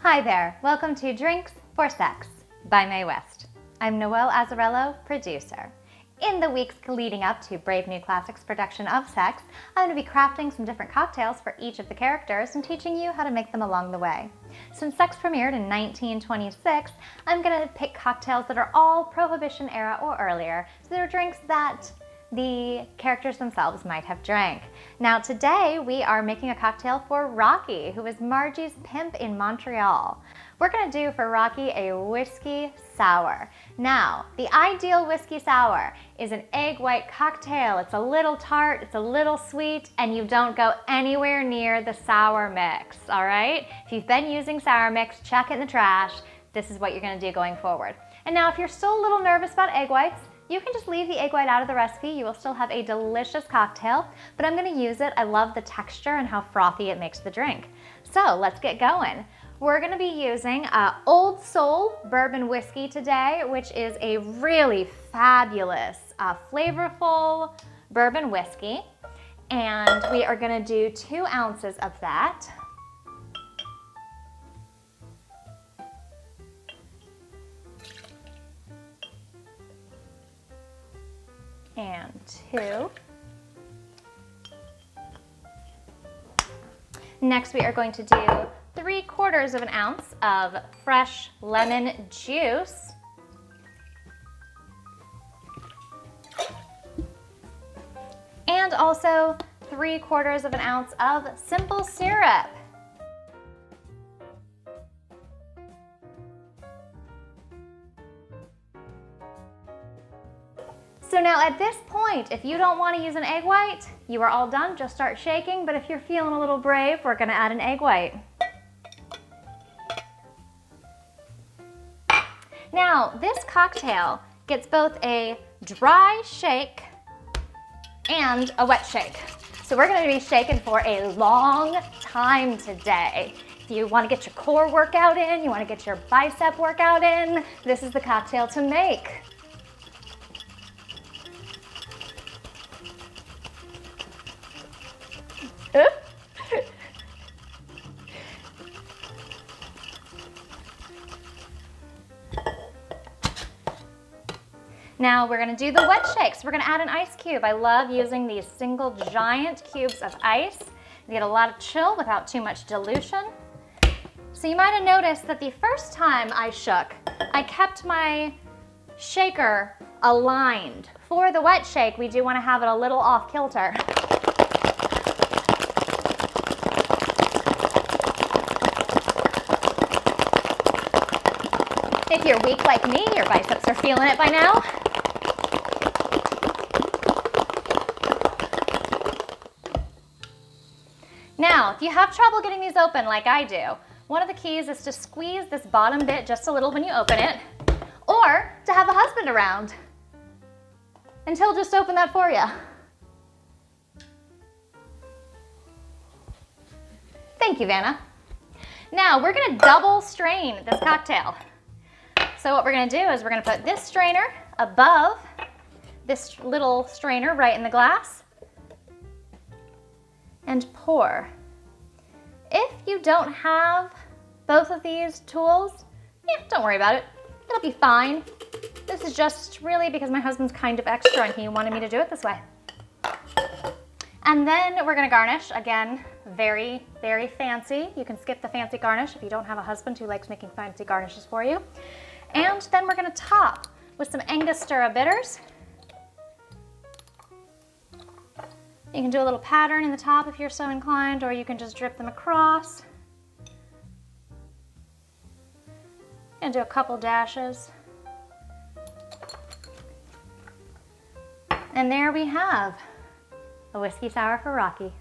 Hi there, welcome to Drinks for Sex by Mae West. I'm Noelle Azarelo, producer. In the weeks leading up to Brave New Classics' production of Sex, I'm going to be crafting some different cocktails for each of the characters and teaching you how to make them along the way. Since Sex premiered in 1926, I'm going to pick cocktails that are all Prohibition era or earlier, so they're drinks that the characters themselves might have drank. Now today we are making a cocktail for Rocky, who is Margie's pimp in Montreal. We're gonna do for Rocky a whiskey sour. Now, the ideal whiskey sour is an egg white cocktail. It's a little tart, it's a little sweet, and you don't go anywhere near the sour mix, all right? If you've been using sour mix, chuck it in the trash. This is what you're gonna do going forward. And now if you're still a little nervous about egg whites, you can just leave the egg white out of the recipe. You will still have a delicious cocktail, but I'm gonna use it. I love the texture and how frothy it makes the drink. So let's get going. We're gonna be using Old Soul bourbon whiskey today, which is a really fabulous, flavorful bourbon whiskey. And we are gonna do 2 ounces of that. And 2. Next we are going to do 3/4 of an ounce of fresh lemon juice. And also 3/4 of an ounce of simple syrup. So now at this point, if you don't want to use an egg white, you are all done, just start shaking. But if you're feeling a little brave, we're gonna add an egg white. Now, this cocktail gets both a dry shake and a wet shake. So we're gonna be shaking for a long time today. If you wanna get your core workout in, you wanna get your bicep workout in, this is the cocktail to make. Now we're gonna do the wet shakes. We're gonna add an ice cube. I love using these single giant cubes of ice. You get a lot of chill without too much dilution. So you might have noticed that the first time I shook, I kept my shaker aligned. For the wet shake, we do wanna have it a little off kilter. If you're weak like me, your biceps are feeling it by now. Now, if you have trouble getting these open like I do, one of the keys is to squeeze this bottom bit just a little when you open it, or to have a husband around, and he'll just open that for you. Thank you, Vanna. Now, we're gonna double strain this cocktail. So what we're gonna do is we're gonna put this strainer above this little strainer right in the glass and pour. If you don't have both of these tools, don't worry about it. It'll be fine. This is just really because my husband's kind of extra and he wanted me to do it this way. And then we're gonna garnish. Again, very, very fancy. You can skip the fancy garnish if you don't have a husband who likes making fancy garnishes for you. And then we're gonna top with some Angostura bitters. You can do a little pattern in the top if you're so inclined, or you can just drip them across. And do a couple dashes. And there we have a whiskey sour for Rocky.